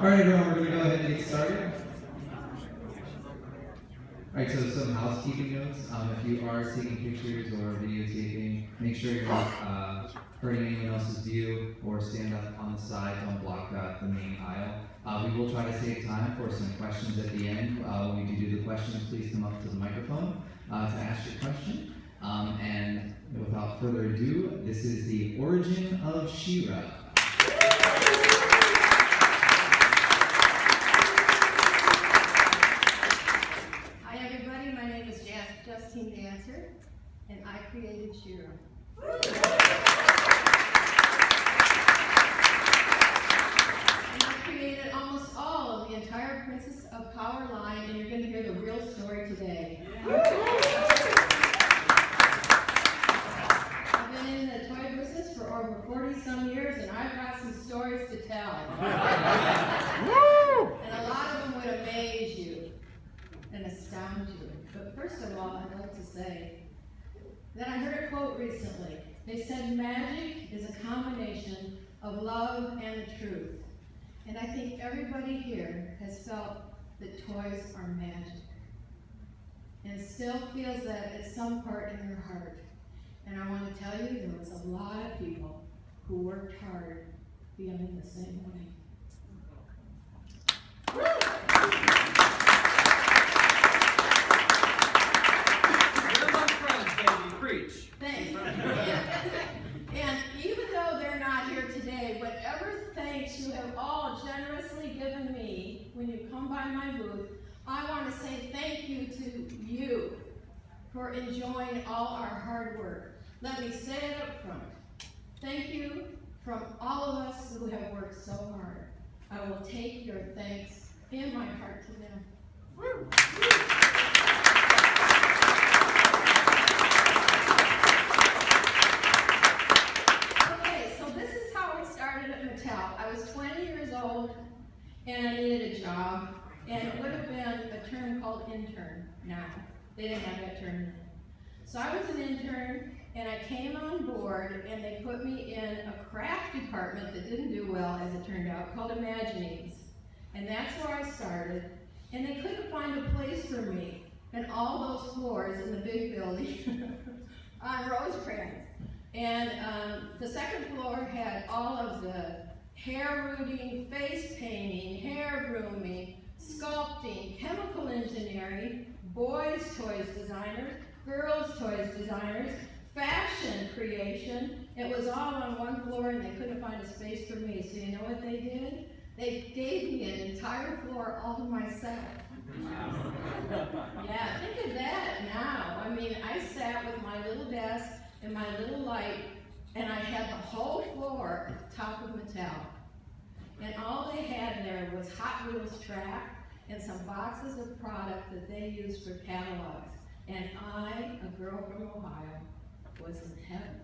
All right, everyone, we're going to go ahead and get started. All right, so some housekeeping notes. If you are taking pictures or videotaping, make sure you're not hurting anyone else's view or stand up on the side. Don't block the main aisle. We will try to save time for some questions at the end. When we do the questions, please come up to the microphone to ask your question. And without further ado, this is the Origin of She-Ra. Dancer, and I created She-Ra. And I created almost all of the entire Princess of Power line, and you're going to hear the real story today. I've been in the toy business for over 40-some years, and I've got some stories to tell. And a lot of them would amaze you and astound you. But first of all, I'd like to say that I heard a quote recently. They said magic is a combination of love and the truth. And I think everybody here has felt that toys are magic and still feels that at some part in their heart. And I want to tell you, there was a lot of people who worked hard feeling the same way. Thanks. And even though they're not here today, whatever thanks you have all generously given me when you come by my booth, I want to say thank you to you for enjoying all our hard work. Let me say it up front. Thank you from all of us who have worked so hard. I will take your thanks in my heart to them. Woo. I was 20 years old, and I needed a job, and it would have been a term called intern now. They didn't have that term then. So I was an intern, and I came on board, and they put me in a craft department that didn't do well, as it turned out, called Imaginings. And that's where I started, and they couldn't find a place for me in all those floors in the big building on Rosecrans. And the second floor had all of the hair rooting, face painting, hair grooming, sculpting, chemical engineering, boys' toys designers, girls' toys designers, fashion creation. It was all on one floor, and they couldn't find a space for me. So you know what they did? They gave me an entire floor all to myself. Yeah, think of that now. I mean, I sat with my little desk and my little light, and I had the whole floor at the top of Mattel. And all they had there was Hot Wheels track and some boxes of product that they used for catalogs. And I, a girl from Ohio, was in heaven.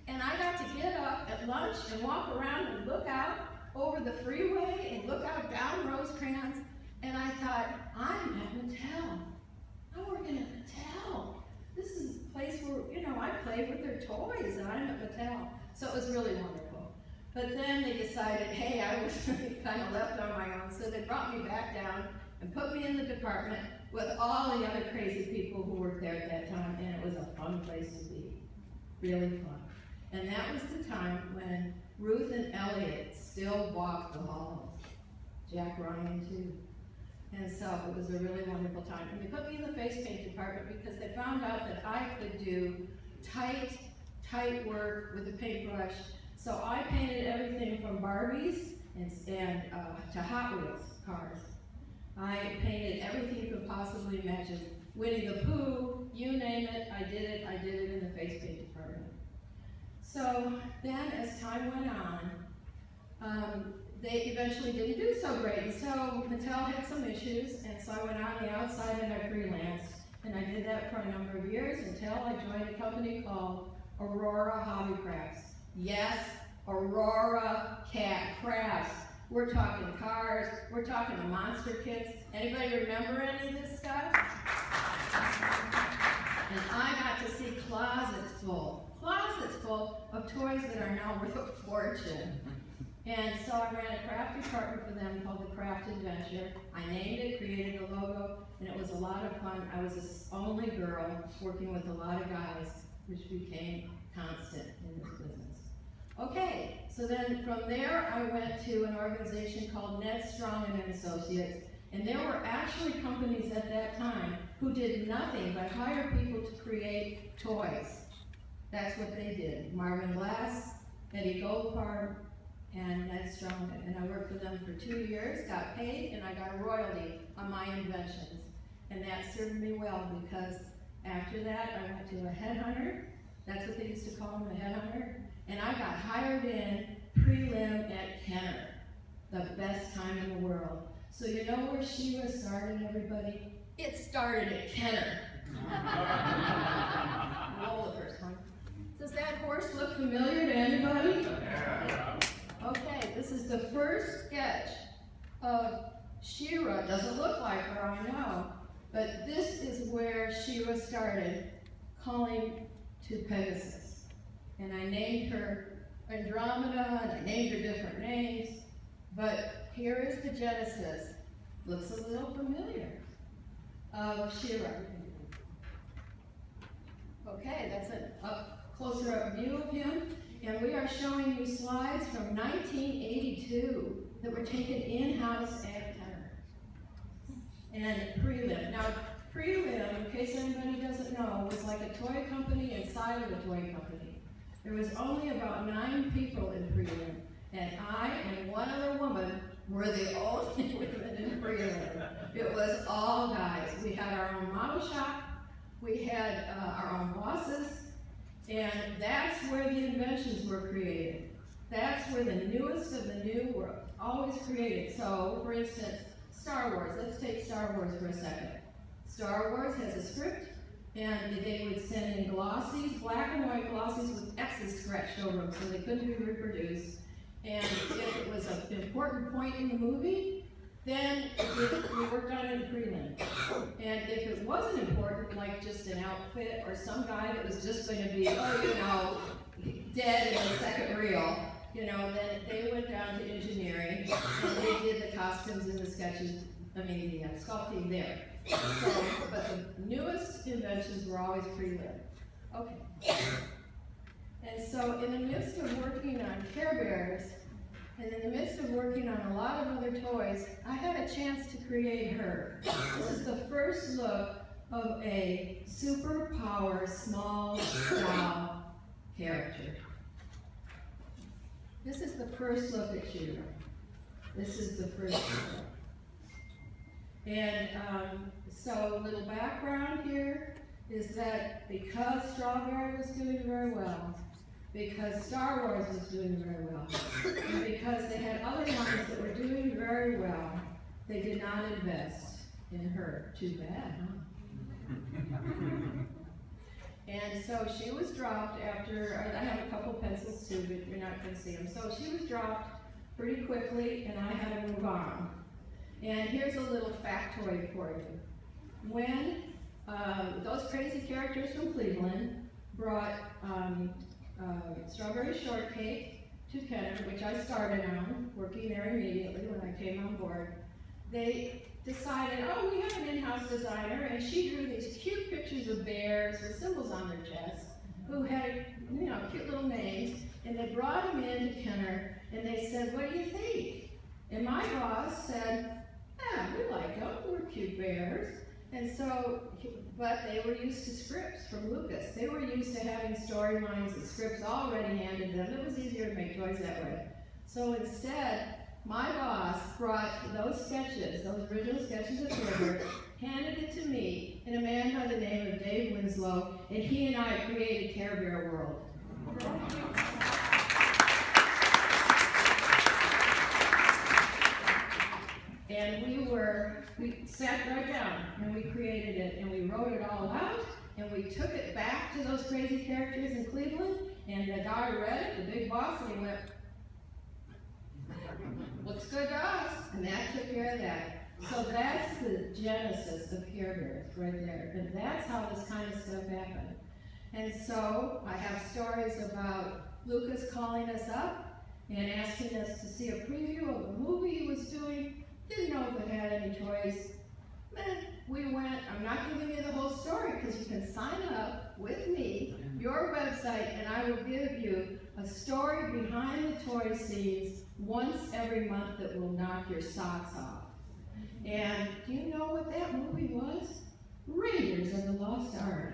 And I got to get up at lunch and walk around and look out over the freeway and look out down Rosecrans. And I thought, I'm at Mattel. I'm working at Mattel. This is a place where, you know, I played with their toys, and I'm at Mattel. So it was really wonderful. But then they decided, hey, I was kind of left on my own, so they brought me back down and put me in the department with all the other crazy people who worked there at that time, and it was a fun place to be, really fun. And that was the time when Ruth and Elliot still walked the halls. Jack Ryan, too. And so it was a really wonderful time. And they put me in the face paint department because they found out that I could do tight work with a paintbrush. So I painted everything from Barbies and to Hot Wheels cars. I painted everything you could possibly imagine. Winnie the Pooh, you name it, I did it in the face paint department. So then as time went on, they eventually didn't do so great. And so Mattel had some issues, and so I went on the outside and I freelanced. And I did that for a number of years until I joined a company called Aurora Hobby Crafts. Yes, Aurora Crafts. We're talking cars, we're talking monster kits. Anybody remember any of this stuff? And I got to see closets full of toys that are now worth a fortune. And so I ran a craft department for them called the Craft Adventure. I named it, created the logo, and it was a lot of fun. I was the only girl working with a lot of guys, which became constant in this business. Okay, so then from there I went to an organization called Ned Strong and Associates, and there were actually companies at that time who did nothing but hire people to create toys. That's what they did. Marvin Glass, Eddie Goldfarb, and Ned Strong, and I worked for them for 2 years, got paid, and I got a royalty on my inventions. And that served me well, because after that I went to a headhunter. That's what they used to call him, a headhunter. And I got hired in prelim at Kenner, the best time in the world. So you know where She-Ra started, everybody? It started at Kenner. Roll the first one. Does that horse look familiar to anybody? Okay, this is the first sketch of She-Ra. Doesn't look like her, I know. But this is where She-Ra started, calling to Pegasus. And I named her Andromeda, and I named her different names. But here is the genesis. Looks a little familiar of She-Ra. Okay, that's a closer up view of him. And we are showing you slides from 1982 that were taken in-house at Kenner. And Prelim. Now, Prelim, in case anybody doesn't know, was like a toy company inside of a toy company. There was only about 9 people in Prelim, and I and one other woman were the only women in Prelim. It was all guys. We had our own model shop, we had our own bosses, and that's where the inventions were created. That's where the newest of the new were always created. So, for instance, Star Wars. Let's take Star Wars for a second. Star Wars has a script, and they would send in glossies, black and white glossies with X's scratched over them so they couldn't be reproduced. And if it was an important point in the movie, then we worked on it in prelim. And if it wasn't important, like just an outfit or some guy that was just going to be, dead in the second reel, then they went down to engineering and they did the costumes and the sketches, the sculpting there. So, but the newest inventions were always prelim. Okay. And so in the midst of working on Care Bears, and in the midst of working on a lot of other toys, I had a chance to create her. This is the first look of a superpower small doll character. This is the first look at She-Ra. This is the first look. And so a little background here is that because Strawberry was doing very well, because Star Wars was doing very well, and because they had other ones that were doing very well, they did not invest in her. Too bad, huh? And so she was dropped after, I have a couple pencils too, but you're not going to see them. So she was dropped pretty quickly, and I had to move on. And here's a little factoid for you. When those crazy characters from Cleveland brought Strawberry Shortcake to Kenner, which I started on, working there immediately when I came on board, they decided, we have an in-house designer, and she drew these cute pictures of bears with symbols on their chests, who had, cute little names, and they brought them in to Kenner, and they said, what do you think? And my boss said, we like them, we're cute bears. And so, but they were used to scripts from Lucas. They were used to having storylines and scripts already handed them. It was easier to make toys that way. So instead, my boss brought those sketches, those original sketches of Herbert, handed it to me, and a man by the name of Dave Winslow, and he and I created Care Bear World. And we sat right down and we created it and we wrote it all out and we took it back to those crazy characters in Cleveland, and the guy read it, the big boss, and he went, looks good to us, and that took care of that. So that's the genesis of Care Bears right there, and that's how this kind of stuff happened. And so I have stories about Lucas calling us up and asking us to see a preview of the movie he was doing. Didn't know if it had any toys. We went, I'm not going to give you the whole story because you can sign up with me, your website, and I will give you a story behind the toy scenes once every month that will knock your socks off. And do you know what that movie was? Raiders of the Lost Ark.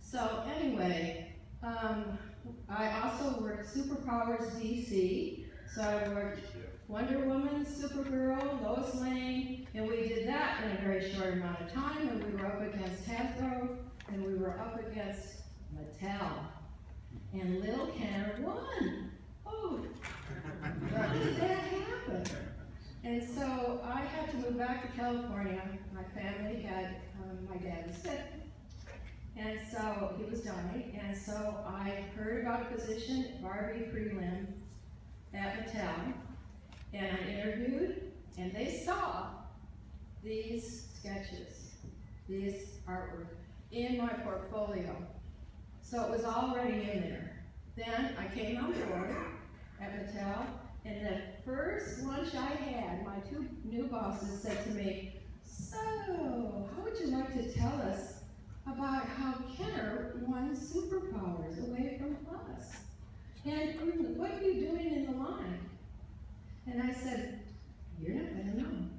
So anyway, I also worked Superpowers DC. So I worked Wonder Woman, Supergirl, Lois Lane, and we did that in a very short amount of time, and we were up against Hasbro, and we were up against Mattel. And Lil Kenner won. Oh, how did that happen? And so I had to move back to California. My family had, my dad was sick, and so he was dying, and so I heard about a position, Barbie prelim, at Mattel, and I interviewed, and they saw these sketches, this artwork, in my portfolio. So it was already in there. Then I came on board at Mattel, and the first lunch I had, my two new bosses said to me, "So, how would you like to tell us about how Kenner won Superpowers away from us? And what are you doing in the line?" And I said, "You're not gonna know."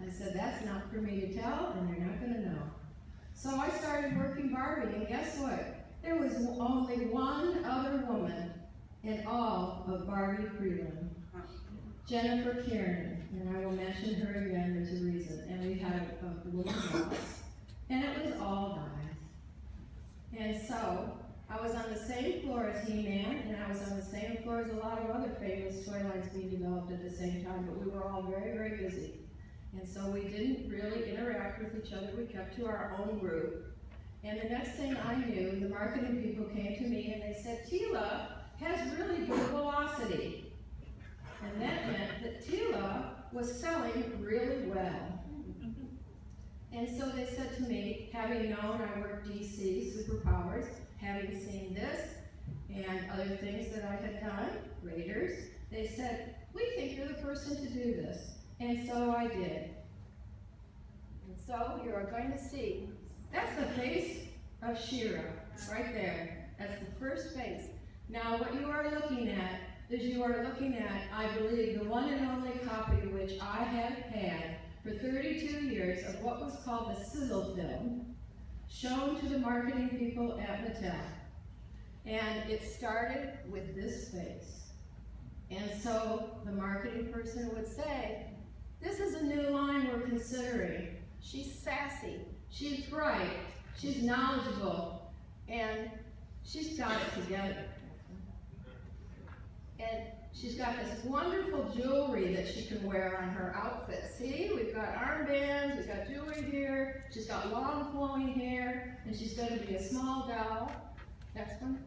I said, "That's not for me to tell, and you're not gonna know." So I started working Barbie, and guess what? There was only one other woman in all of Barbie prelim, Jennifer Kieran, and I will mention her again, there's a reason. And we had a woman boss, and it was all guys. And so I was on the same floor as He-Man, and I was on the same floor as a lot of other famous toy lines being developed at the same time, but we were all very, very busy. And so we didn't really interact with each other. We kept to our own group. And the next thing I knew, the marketing people came to me and they said, "Tila has really good velocity." And that meant that Tila was selling really well. And so they said to me, having known I worked DC, Superpowers, having seen this and other things that I had done, Raiders, they said, "We think you're the person to do this." And so I did. And so you are going to see, that's the face of She-Ra, right there. That's the first face. Now what you are looking at is you are looking at, I believe, the one and only copy which I have had for 32 years of what was called the sizzle film, shown to the marketing people at Mattel. And it started with this face. And so the marketing person would say, "This is a new line we're considering. She's sassy, she's bright, she's knowledgeable, and she's got it together. And she's got this wonderful jewelry that she can wear on her outfit. See, we've got armbands, we've got jewelry here, she's got long flowing hair, and she's going to be a small doll." Next one.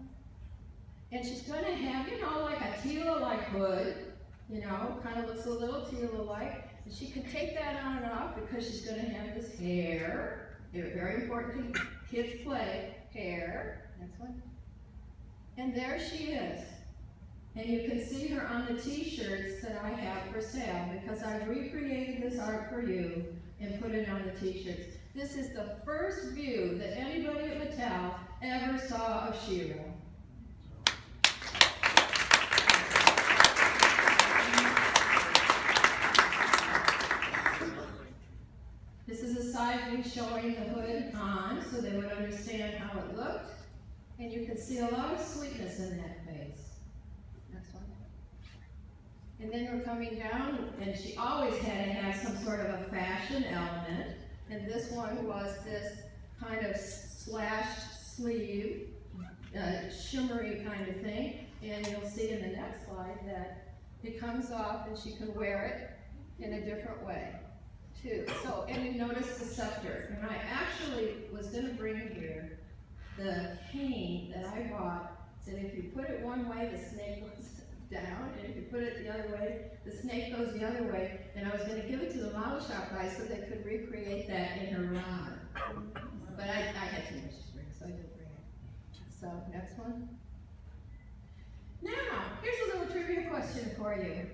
And she's going to have, you know, like a Tila-like hood, you know, kind of looks a little Tila-like. And she can take that on and off because she's going to have this hair. They're very important to kids play. Hair. Next one. And there she is. And you can see her on the t-shirts that I have for sale because I've recreated this art for you and put it on the t-shirts. This is the first view that anybody at Mattel ever saw of She-Ra. This is a side view showing the hood on so they would understand how it looked. And you can see a lot of sweetness in that face. Next one. And then we're coming down, and she always had to have some sort of a fashion element. And this one was this kind of slashed sleeve, shimmery kind of thing. And you'll see in the next slide that it comes off and she can wear it in a different way. So, and you notice the scepter, and I actually was going to bring here the cane that I bought, that if you put it one way, the snake goes down, and if you put it the other way, the snake goes the other way, and I was going to give it to the model shop guys so they could recreate that in her rod. But I had too much to bring, so I didn't bring it. So, next one. Now, here's a little trivia question for you.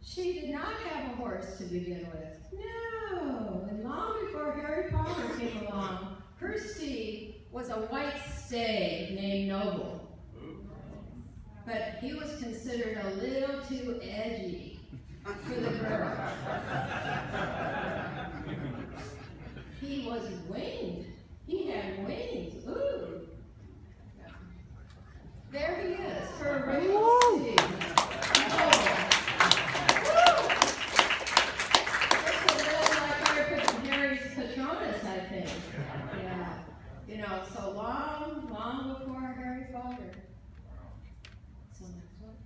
She did not have a horse to begin with. No, and long before Harry Potter came along, her steed was a white stag named Noble. But he was considered a little too edgy for the girl. He was winged. He had wings. Ooh. There he is, her original steed. Oh. Looks a little like Harry's Patronus, I think. Yeah. You know, so long before Harry Potter. So next one.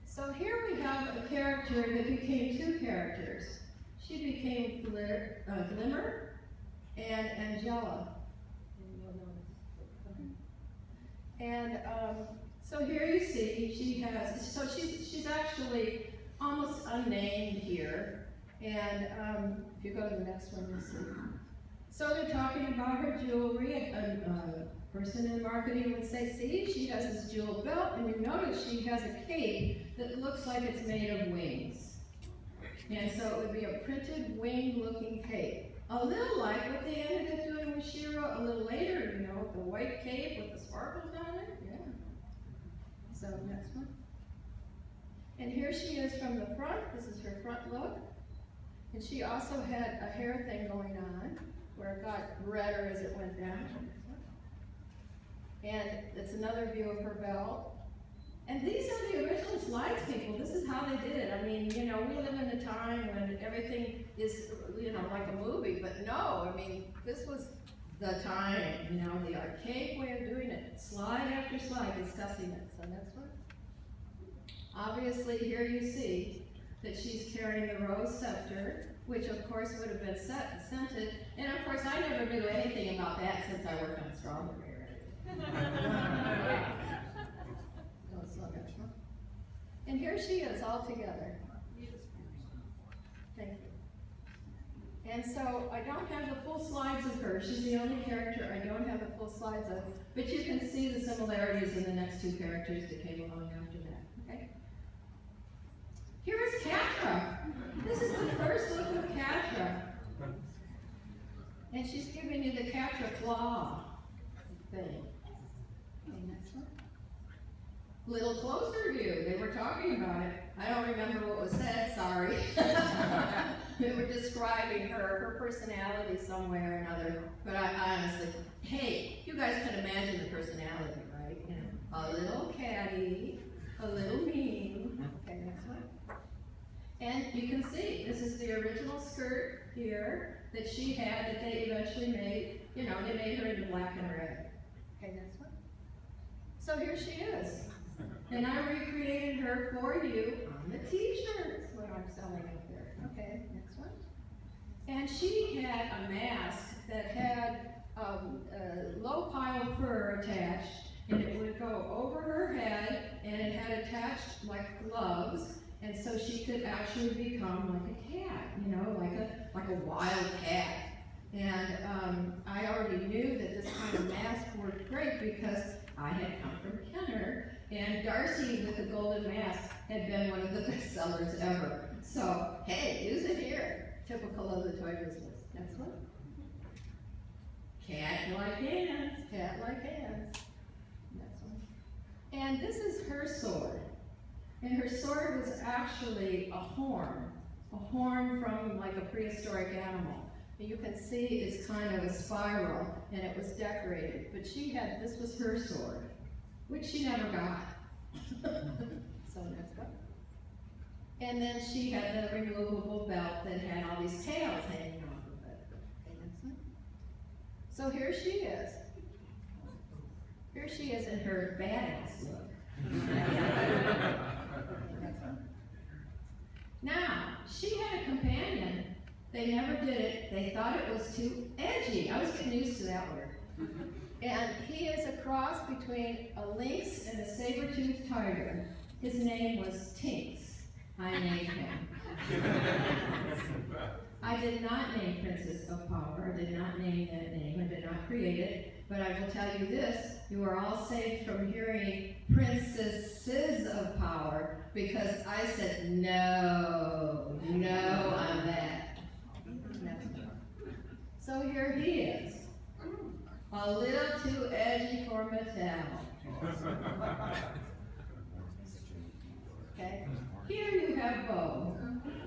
So here we have a character that became two characters. She became Glimmer and Angela. And so here you see she has, so she's actually almost unnamed here. And if you go to the next one, you'll see. So they're talking about her jewelry. A person in marketing would say, see, she has this jewel belt, and you notice she has a cape that looks like it's made of wings. And so it would be a printed wing-looking cape. A little like what they ended up doing with She-Ra a little later, you know, with the white cape with the sparkles on it. Yeah. So next one. And here she is from the front. This is her front look. And she also had a hair thing going on where it got redder as it went down. And it's another view of her belt. And these are the original slides, people. This is how they did it. I mean, you know, we live in a time when everything is, you know, like a movie, but no, I mean, this was the time, you know, the archaic way of doing it. Slide after slide, discussing it. So next one. Obviously, here you see that she's carrying the rose scepter, which of course would have been scented. And of course, I never knew anything about that since I worked on strawberry. And here she is all together. Thank you. And so I don't have the full slides of her. She's the only character I don't have the full slides of. But you can see the similarities in the next two characters that came along after that. Okay? Here is Catra. This is the first look of Catra. And she's giving you the Catra claw thing. Okay, next one. Little closer view. They were talking about it. I don't remember what was said, sorry. They were describing her personality some way or another. But I honestly, hey, you guys can imagine the personality, right? You know, a little catty, a little mean. Okay, next one. And you can see, this is the original skirt here that she had that they eventually made, you know, they made her into black and red. Okay, next one. So here she is. And I recreated her for you on the t-shirts, what I'm selling up there. Okay, next one. And she had a mask that had a low pile fur attached, and it would go over her head, and it had attached like gloves, and so she could actually become like a cat, you know, like a wild cat. And I already knew that this kind of mask worked great because I had come from Kenner, and Darcy with the golden mask had been one of the best sellers ever. So, hey, use it here. Typical of the toy business. Next one. Cat-like hands. Cat-like hands. Next one. And this is her sword. And her sword was actually a horn from like a prehistoric animal. And you can see it's kind of a spiral, and it was decorated. But this was her sword, which she never got. So next one. And then she had the removable belt that had all these tails hanging off of it. Okay, next one. So here she is. Here she is in her badass look. Next one. Now, she had a companion. They never did it. They thought it was too edgy. I was getting used to that word. And he is a cross between a lynx and a saber-toothed tiger. His name was Tinks. I named him. I did not name Princess of Power. I did not name that name. I did not create it. But I will tell you this, you are all saved from hearing princesses of power, because I said no on that. So here he is, a little too edgy for Mattel. Okay, here you have Bo,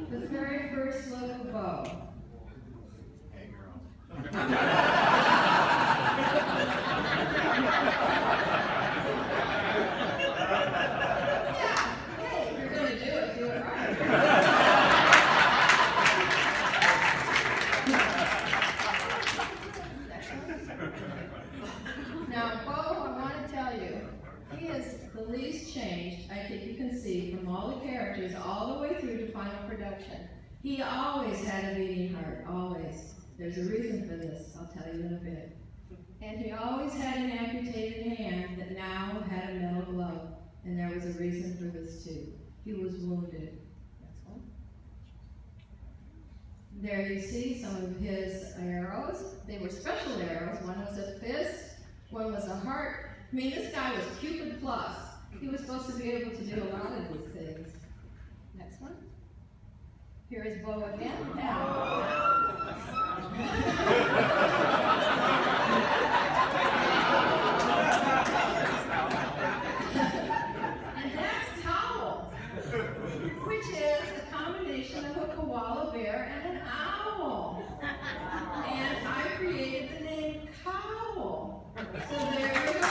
the very first look of Bo. Hey, girl. Yeah, hey, if you're gonna do it right. Now, Bo, I want to tell you, he is the least changed, I think you can see, from all the characters all the way through to final production. He always had a beating heart, always. There's a reason for this, I'll tell you in a bit. And he always had an amputated hand that now had a metal glove. And there was a reason for this too. He was wounded. Next one. There you see some of his arrows. They were special arrows. One was a fist, one was a heart. I mean, this guy was Cupid plus. He was supposed to be able to do a lot of these things. Next one. Here is Bo again. And that's Towel, which is a combination of a koala bear and an owl. And I created the name Cowl. So there you go.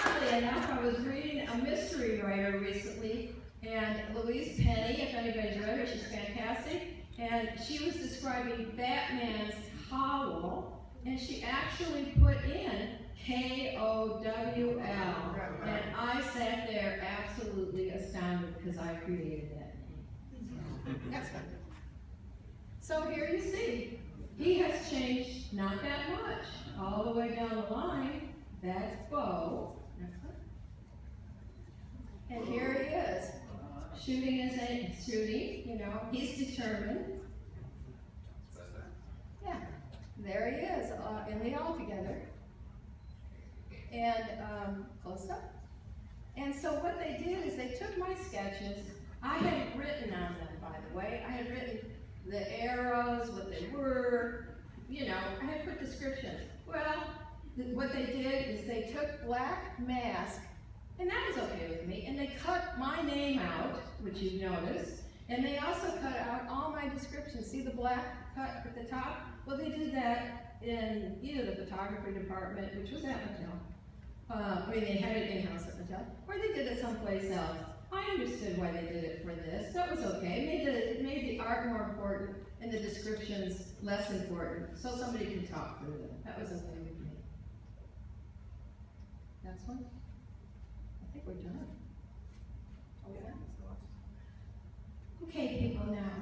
Oddly enough, I was reading a mystery writer recently, and Louise Penny, if anybody's read her, she's fantastic, and she was describing Batman's cowl, and she actually put in K-O-W-L, and I sat there absolutely astounded because I created that name. Next one. So here you see, he has changed not that much. All the way down the line, that's Bo. Next one. And here he is. Shooting is a shooting, you know, he's determined. Yeah, there he is, in the all together. And close up. And so what they did is they took my sketches. I had written on them, by the way. I had written the arrows, what they were, you know, I had put descriptions. Well, what they did is they took black mask, and that was okay with me, and they cut my name out, which you've noticed, and they also cut out all my descriptions. See the black cut at the top? Well, they did that in either the photography department, which was at Mattel. I mean, they had it in-house at Mattel, or they did it someplace else. I understood why they did it for this. That was okay. It made the art more important and the descriptions less important, so somebody could talk through them. That was okay with me. Next one. I think we're done. Oh, yeah. Okay, people, now,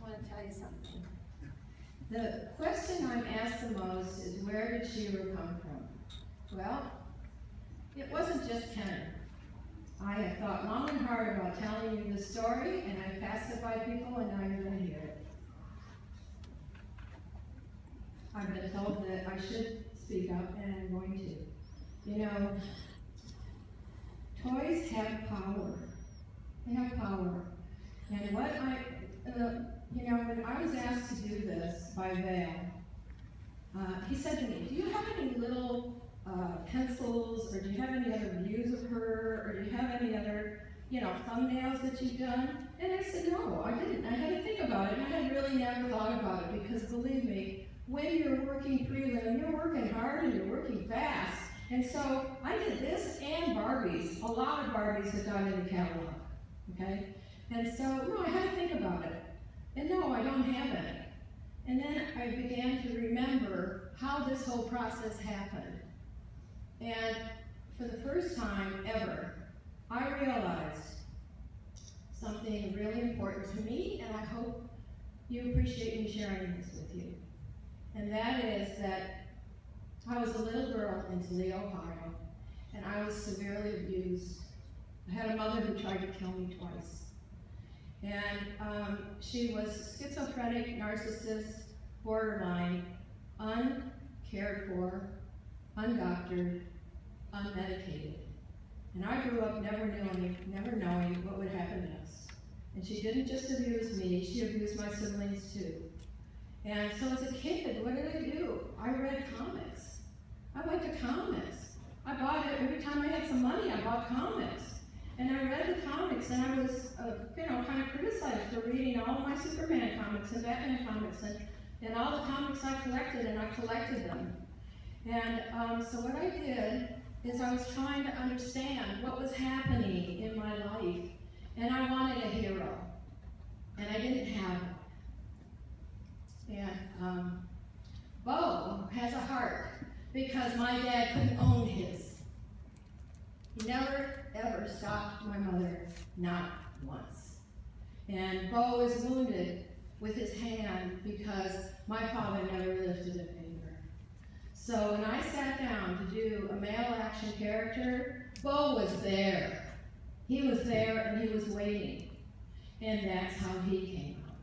I want to tell you something. The question I'm asked the most is, where did She-Ra come from? Well, it wasn't just Kenner. I have thought long and hard about telling you the story, and I've passed it by people, and now you're going to hear it. I've been told that I should speak up, and I'm going to. You know, toys have power. They have power. And what you know, when I was asked to do this by Val, he said to me, do you have any little pencils, or do you have any other views of her, or do you have any other, you know, thumbnails that you've done? And I said, no, I didn't. I had to think about it, and I had really never thought about it, because believe me, when you're working prelim, you're working hard and you're working fast. And so I did this and Barbies. A lot of Barbies are done in the catalog, okay? And so, no, I had to think about it. And no, I don't have it. And then I began to remember how this whole process happened. And for the first time ever, I realized something really important to me, and I hope you appreciate me sharing this with you. And that is that I was a little girl in Toledo, Ohio, and I was severely abused. I had a mother who tried to kill me twice. And she was schizophrenic, narcissist, borderline, uncared for, undoctored, unmedicated. And I grew up never knowing what would happen to us. And she didn't just abuse me, she abused my siblings too. And so as a kid, what did I do? I read comics. I went to comics. I bought it every time I had some money, I bought comics. And I read the comics, and I was, kind of criticized for reading all of my Superman comics and Batman comics and all the comics I collected, and I collected them. And so what I did is I was trying to understand what was happening in my life, and I wanted a hero, and I didn't have it. And Bo has a heart because my dad couldn't own his. He never, ever stopped my mother, not once. And Bo is wounded with his hand because my father never lifted a finger. So when I sat down to do a male action character, Bo was there. He was there and he was waiting. And that's how he came out.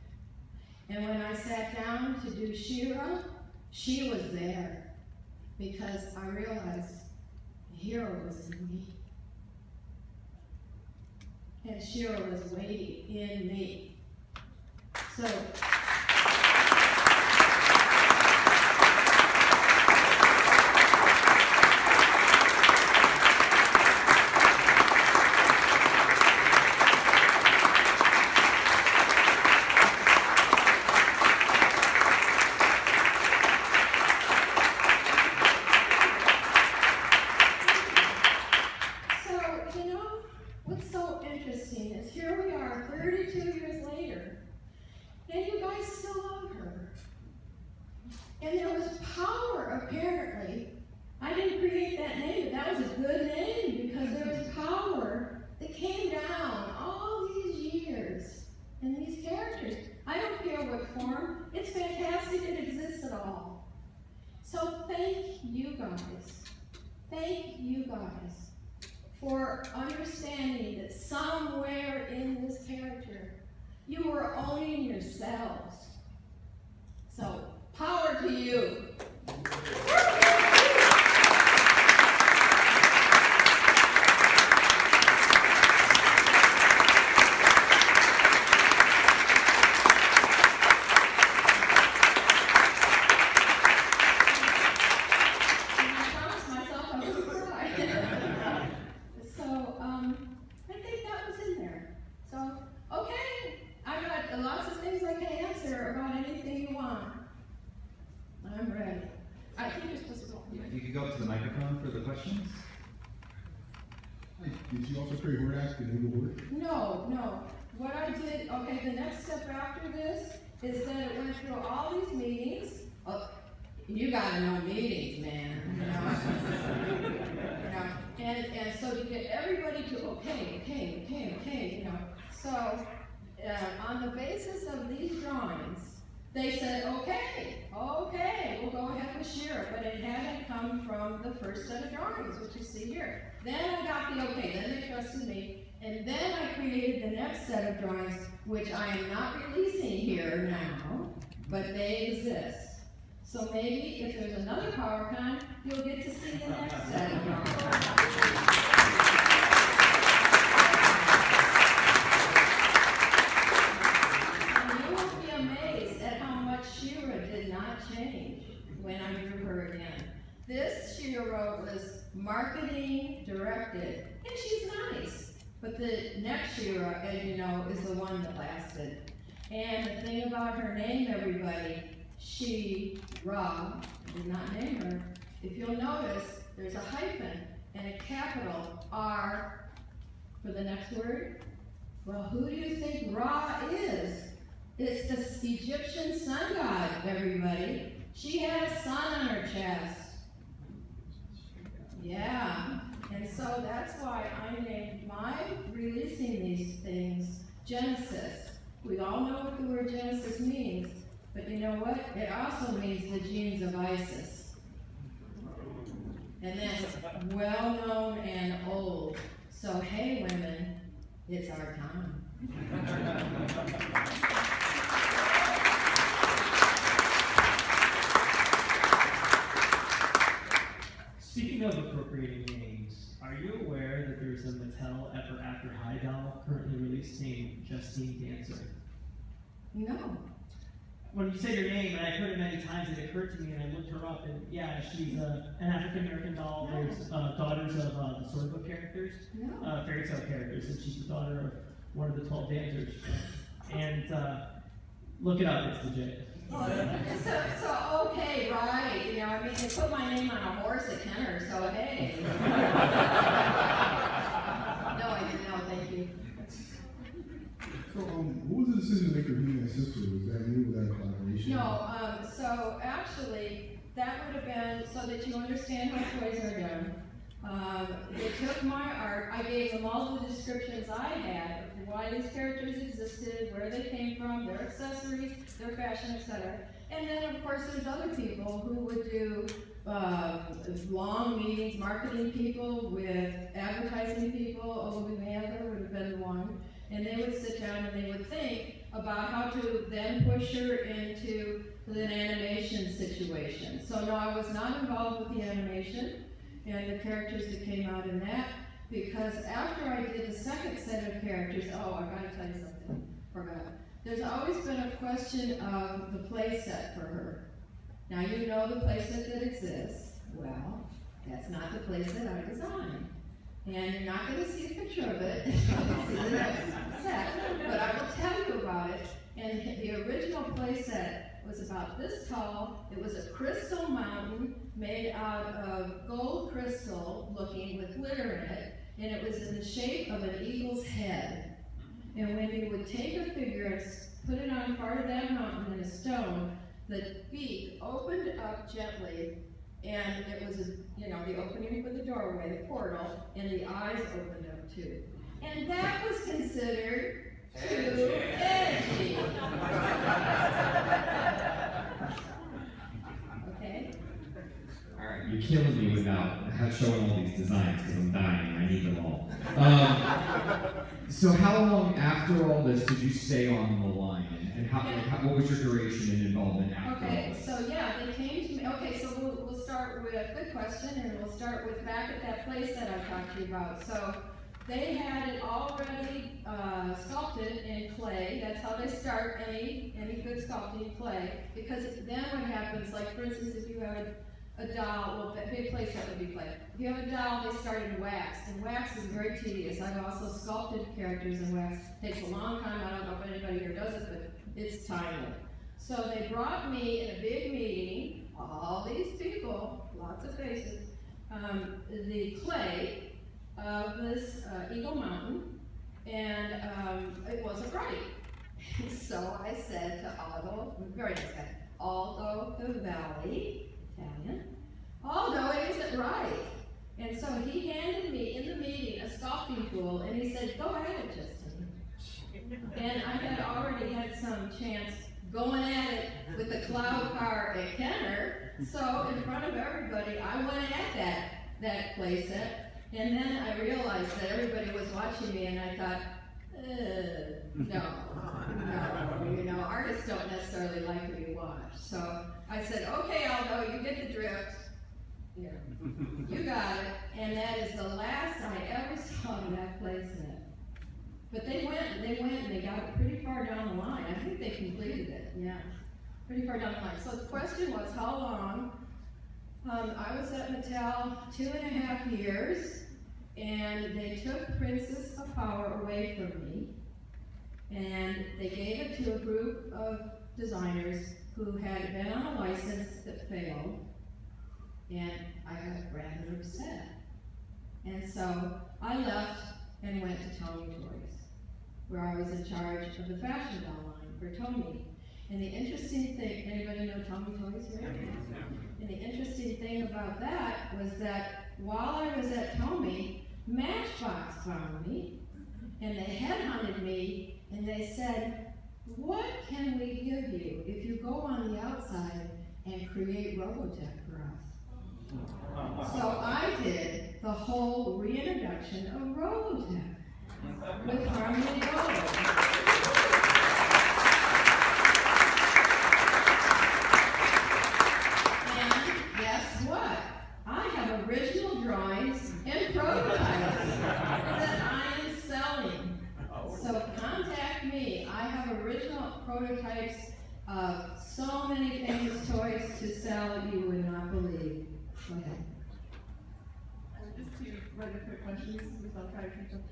And when I sat down to do She-Ra, she was there because I realized the hero was in me. And She-Ra was waiting in me. So, what's so interesting is here we are 32 years later, and you guys still love her. And there was power, apparently. I didn't create that name, but that was a good name because there was power that came down all these years in these characters. I don't care what form. It's fantastic it exists at all. So thank you guys. Thank you guys for understanding that somewhere in this character, you were owning yourselves. So, power to you. I'm ready. I think you're supposed to go. Yeah, if you could go up to the microphone for the questions. Hi, did you also create word ask and Google Word? No. What I did, okay, the next step after this is that it went through all these meetings. Oh, you gotta know meetings, man. And so to get everybody to okay, So on the basis of these drawings, they said, okay, we'll go ahead with She-Ra, but it hadn't come from the first set of drawings, which you see here. Then I got the okay, then they trusted me, and then I created the next set of drawings, which I am not releasing here now, but they exist. So maybe if there's another PowerCon, you'll get to see the next set of drawings. She-Ra did not change when I drew her again. This She-Ra was marketing directed, and she's nice. But the next She-Ra, as you know, is the one that lasted. And the thing about her name, everybody, She-Ra, I did not name her. If you'll notice, there's a hyphen and a capital R for the next word. Well, who do you think Ra is? It's the Egyptian sun god, everybody. She had a sun on her chest. Yeah, and so that's why I named my releasing these things Genesis. We all know what the word Genesis means, but you know what? It also means the genes of Isis. And that's well known and old. So hey women, it's our time. Speaking of appropriating names, are you aware that there's a Mattel Ever After High doll currently released named Justine Dancer? No. When you say your name, and I've heard it many times, it occurred to me, and I looked her up, and yeah, she's an African American doll. No. There's daughters of the storybook characters, No. fairy tale characters, and she's the daughter of one of the 12 dancers. And look it up, it's legit. So okay, right, you know, I mean, they put my name on a horse at Kenner, so hey. No, I didn't know, thank you. So, what was the decision to make her He-Man sister? Was that you? Was that a collaboration? No, so actually, that would have been, so that you understand how toys are done. They took my art, I gave them all the descriptions I had of why these characters existed, where they came from, their accessories, their fashion, etc. And then, of course, there's other people who would do long meetings, marketing people with advertising people. Olivia Mather would have been the one. And they would sit down and they would think about how to then push her into an animation situation. So no, I was not involved with the animation and the characters that came out in that, because after I did the second set of characters, oh, I gotta tell you something, forgot. There's always been a question of the play set for her. Now you know the play set that exists. Well, that's not the play set I designed. And you're not going to see a picture of it until you see the next set, but I will tell you about it. And the original play set was about this tall. It was a crystal mountain made out of gold crystal looking with glitter in it, and it was in the shape of an eagle's head. And when you would take a figure and put it on part of that mountain in a stone, the beak opened up gently, and it was, the opening for the doorway, the portal, and the eyes opened up too. And that was considered too edgy. Okay? Alright, you're killing me without showing all these designs because I'm dying. I need them all. So how long after all this did you stay on the line? And what was your duration and involvement after all Okay, this? so yeah, they came to me. Okay, so we'll start with, good question, and we'll start with back at that place that I talked to you about. So they had it already sculpted in clay. That's how they start any good sculpting clay. Because then what happens, like for instance, if you have a doll, well, that big place that would be clay. If you have a doll, they start in wax, and wax is very tedious. I've also sculpted characters in wax. It takes a long time. I don't know if anybody here does it, but it's timely. So they brought me in a big meeting, all these people, lots of faces, the clay of this Eagle Mountain, and it wasn't right. So I said to Aldo, very nice guy, Aldo Cavalli, Italian, Aldo, it isn't right. And so he handed me in the meeting a sculpting tool, and he said, go ahead, Justin. And I had already had some chance going at it with the cloud car at Kenner, so in front of everybody, I went at that play set, and then I realized that everybody was watching me, and I thought, no, artists don't necessarily like to be watched. So I said, okay, Aldo, you get the drift. Yeah, you got it. And that is the last I ever saw of that play set. But they went and they got pretty far down the line. I think they completed it, yeah. Pretty far down the line. So the question was, how long? I was at Mattel 2.5 years, and they took Princess of Power away from me, and they gave it to a group of designers who had been on a license that failed, and I got rather upset. And so I left and went to Tommy Toys, where I was in charge of the fashion doll line for Tommy. And the interesting thing, anybody know Tommy Toys, right? And the interesting thing about that was that while I was at Tommy, Matchbox found me, and they headhunted me, and they said, what can we give you if you go on the outside and create Robotech for us? So I did the whole reintroduction of Robotech. with Harmony Gold. And guess what? I have original drawings and prototypes that I am selling. So contact me. I have original prototypes of so many famous toys to sell you would not believe. Go ahead. Just two rather quick questions, which I'll try to keep them.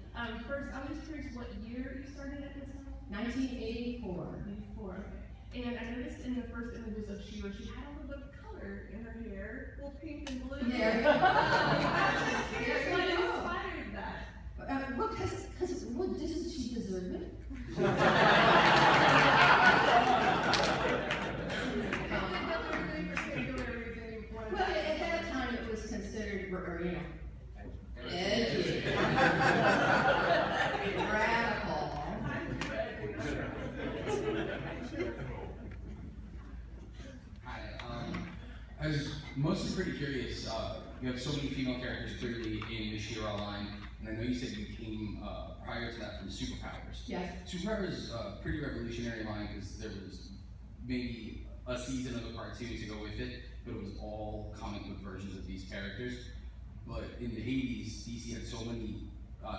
First, I'm just curious what year you started at this house? 1984. 84, okay. And I noticed in the first images of she had a little bit of color in her hair, little pink and blue. There you go. I was just curious There you what go. inspired that. Well, well, doesn't she deserve it? Well, at that time it was considered, edgy, radical. Hi, I was mostly pretty curious. You have so many female characters clearly in the She-Ra line, and I know you said you came prior to that from Superpowers. Yes. Superpowers is a pretty revolutionary line because there was maybe a season of a cartoon to go with it, but it was all comic book versions of these characters. But in the 80s, DC had so many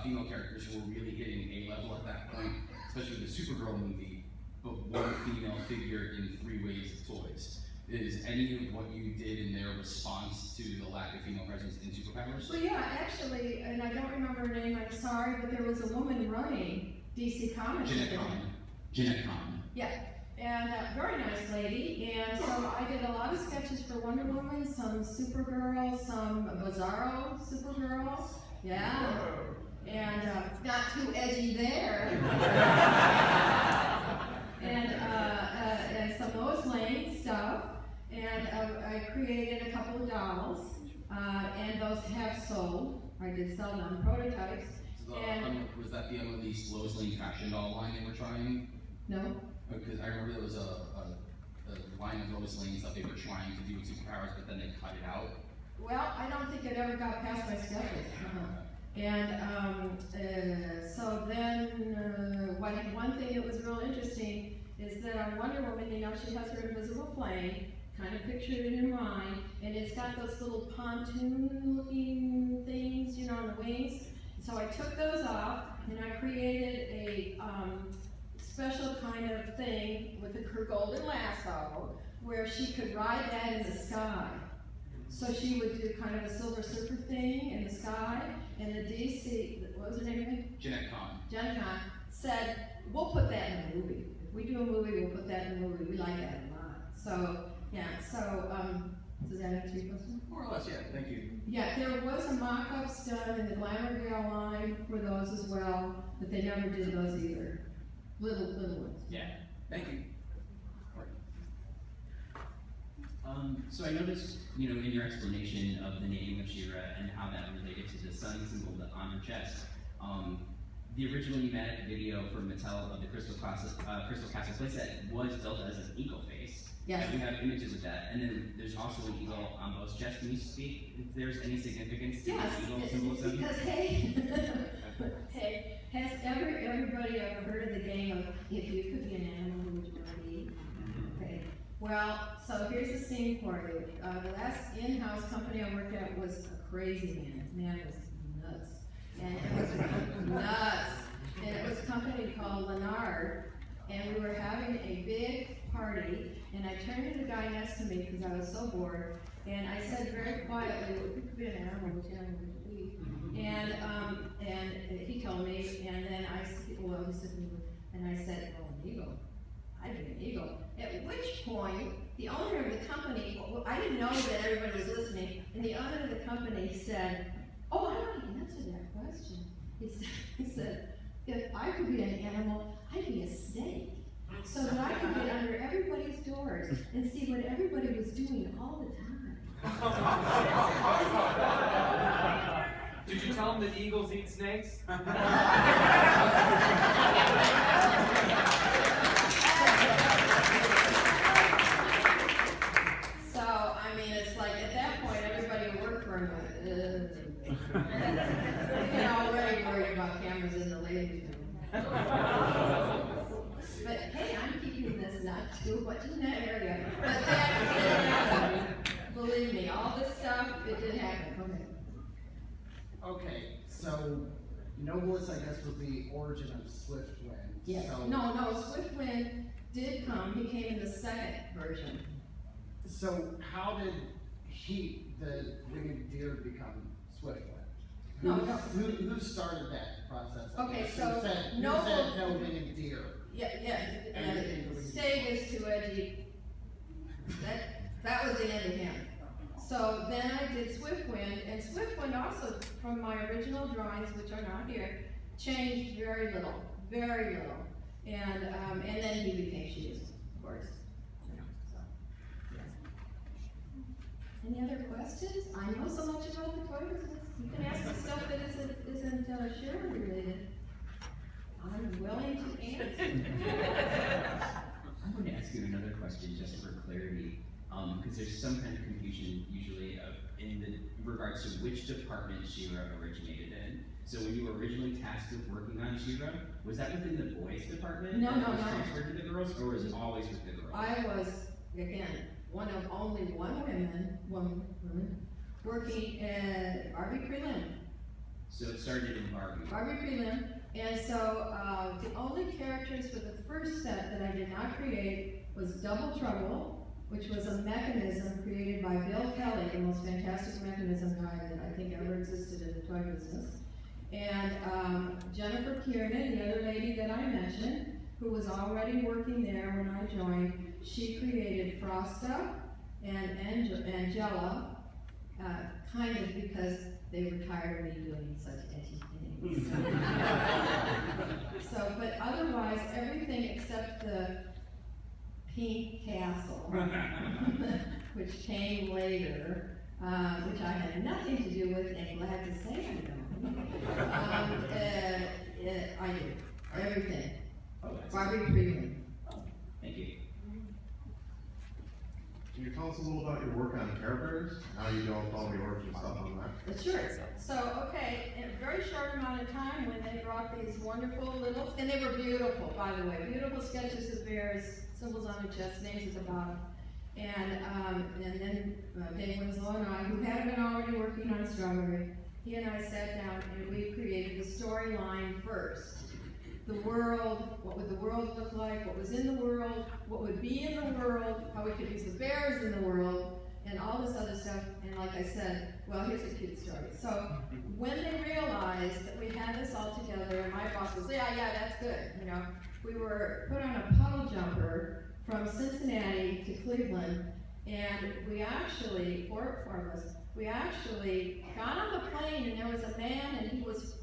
female characters who were really hitting A level at that point, especially with the Supergirl movie, but one female figure in 3 waves of toys. Is any of what you did in their response to the lack of female presence in Superpowers? Well, yeah, actually, and I don't remember her name, I'm sorry, but there was a woman running DC Comics. Jeanette Kahn. Yeah, and very nice lady, and so I did a lot of sketches for Wonder Woman, some Supergirl, some Bizarro Supergirl, yeah, and not too edgy there. And some Lois Lane stuff, and I created a couple of dolls, and those have sold. I did sell them prototypes. Was that the unreleased Lois Lane fashion doll line they were trying? No. Because I remember there was a line of Lois Lane stuff they were trying to do with Superpowers, but then they cut it out. Well, I don't think it ever got past my sketches. And so then, one thing that was real interesting is that on Wonder Woman, you know, she has her invisible plane, kind of pictured it in mind, and it's got those little pontoon-looking things, you know, on the wings. So I took those off, and I created a special kind of thing with a golden lasso, where she could ride that in the sky. So she would do kind of a Silver Surfer thing in the sky, and the DC, what was her name again? Jeanette Kahn. Jeanette Kahn said, we'll put that in a movie. If we do a movie, we'll put that in a movie. We like that a lot. So, yeah, does that answer your question? More or less, yeah, thank you. Yeah, there was a mock-ups done in the Glamour Girl line for those as well, but they never did those either. Little ones. Yeah, thank you. So I noticed, you know, in your explanation of the naming of She-Ra and how that related to the sun symbol on her chest, the original pneumatic video for Mattel of the Crystal Castle playset was built as an eagle face. Yes. And we have images of that. And then there's also an eagle on both chests. Can you speak if there's any significance to Yes, the eagle symbolism? because hey, hey, has everybody ever heard of the game of if you could be an animal, who would you want to be? Okay. Well, so here's the scene for you. The last in-house company I worked at was a crazy man. Man was nuts. And it was nuts. And it was a company called Leonard. And we were having a big party. And I turned to the guy next to me because I was so bored. And I said very quietly, well, if you could be an animal, which animal would you be? And he told me, and then I said, well, he said, and I said, oh, an eagle. I'd be an eagle. At which point, the owner of the company, well, I didn't know that everybody was listening, and the owner of the company said, oh, I want to answer that question. He said, if I could be an animal, I'd be a snake. So that I could get under everybody's doors and see what everybody was doing all the time. Did you tell him that eagles eat snakes? So, I mean, it's like, at that point, everybody who worked for him went, you know, already worried about cameras in the lady much in that area. But that did happen. Believe me, all this stuff, it did happen. Go ahead. Okay, so Noblest, I guess, was the origin of Swiftwind. Yes. So, No, Swiftwind did come. He came in the second version. So how did the winged deer become Swiftwind? No. Who started that process? Okay, Who so said Noble- no winged deer? Steg is too edgy. That was the end of him. So then I did Swiftwind, and Swiftwind also, from my original drawings, which are not here, changed very little. And then he became She, of course. So, yeah. Any other questions? I know so much about the toy business. You can ask me stuff that isn't She-Ra related. I'm willing to answer. I'm going to ask you another question just for clarity, because there's some kind of confusion usually in regards to which department She-Ra originated in. So when you were originally tasked with working on She-Ra, was that within the boys department? No, and no, was no. transferred to the girls, or was it always with the girls? I was, again, one of only one woman working at Barbie Prelim. So it started in Barbie. Barbie Prelim, and so, the only characters for the first set that I did not create was Double Trouble, which was a mechanism created by Bill Kelly, the most fantastic mechanism guy that I think ever existed in the toy business. And, Jennifer Kiernan, the other lady that I mentioned, who was already working there when I joined, she created Frosta and Angela, kind of because they were tired of me doing such edgy things. So, but otherwise, everything except the pink castle, which came later, which I had nothing to do with, and glad to say I don't. I do, everything. Oh, that's Barbie Freeman. Thank you. Can you tell us a little about your work on characters, how you developed all the origin stuff on that? Sure. So, okay, in a very short amount of time, when they brought these wonderful little, and they were beautiful, by the way, beautiful sketches of bears, symbols on the chest, names at the bottom. And then Dave Winslow and I, who had been already working on Strawberry, he and I sat down and we created the storyline first. The world, what would the world look like, what was in the world, what would be in the world, how we could use the bears in the world, and all this other stuff. And like I said, well, here's a cute story. So when they realized that we had this all together, and my boss was, yeah, that's good, you know. We were put on a puddle jumper from Cincinnati to Cleveland, and we actually, four of us, we actually got on the plane, and there was a man, and he was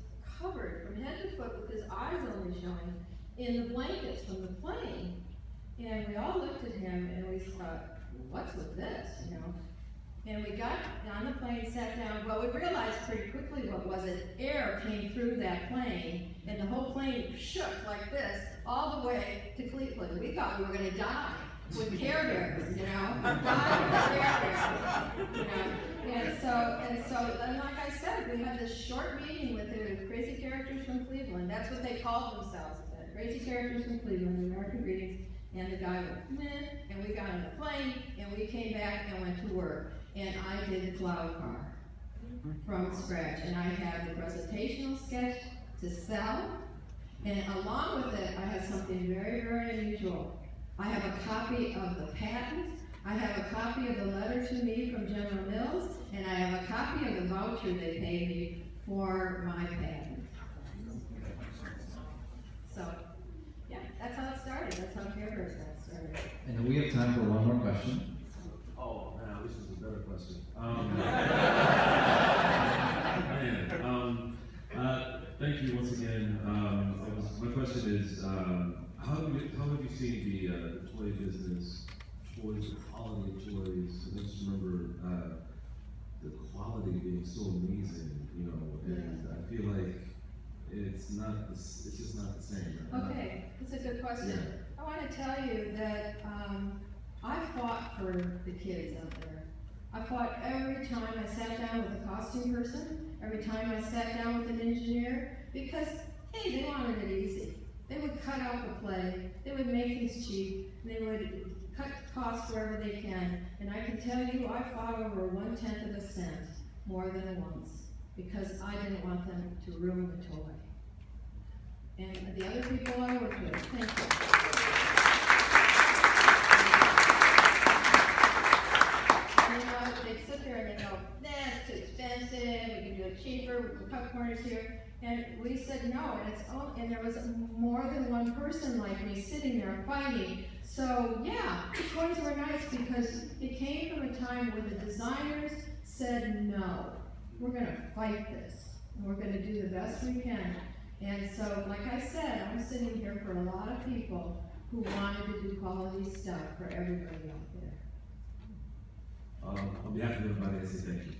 covered from head to foot with his eyes only showing in the blankets from the plane. And we all looked at him and we thought, what's with this, you know? And we got on the plane, sat down, well, we realized pretty quickly what was it. Air came through that plane, and the whole plane shook like this all the way to Cleveland. We thought we were gonna die with Care Bears, you know? Die with Care Bears, you know? And so, then like I said, we had this short meeting with the crazy characters from Cleveland. That's what they called themselves, the crazy characters from Cleveland, the American Greetings. And the guy went, meh, and we got on the plane, and we came back and went to work. And I did the cloud car from scratch. And I have the presentational sketch to sell. And along with it, I have something very, very unusual. I have a copy of the patent. I have a copy of the letter to me from General Mills, and I have a copy of the voucher they paid me for my patent. So, yeah, that's how it started. That's how Care Bears got started. And we have time for one more question. Oh, man, this is a better question. Thank you once again. My question is, how have you seen the toy business, toys, the quality of toys? I just remember the quality being so amazing, you know, and I feel like it's just not the same. Okay, that's a good question. Yeah. I want to tell you that I fought for the kids out there. I fought every time I sat down with a costume person, every time I sat down with an engineer, because, hey, they wanted it easy. They would cut out the play, they would make things cheap, and they would cut costs wherever they can, and I can tell you, I fought over 1/10 of a cent more than once, because I didn't want them to ruin the toy. And the other people I work with, thank you. You know, they sit there and they go, that's too expensive, we can do it cheaper, we can cut corners here. And we said no, and there was more than one person like me sitting there fighting. So yeah, the toys were nice because it came from a time when the designers said no, we're gonna fight this, and we're gonna do the best we can. And so, like I said, I'm sitting here for a lot of people who wanted to do quality stuff for everybody out there. On behalf of everybody, I say thank you.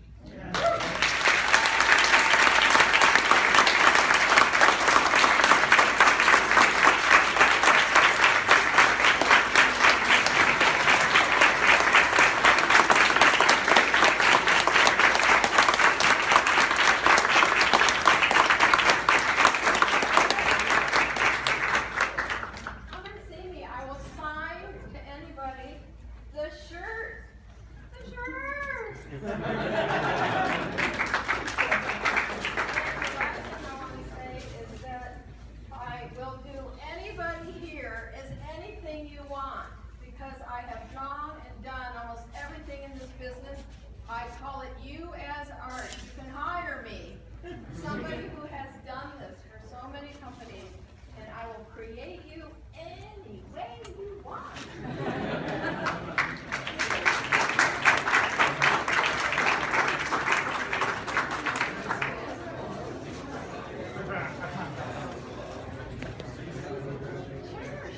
Come and see me. I will sign to anybody the shirt. The shirt.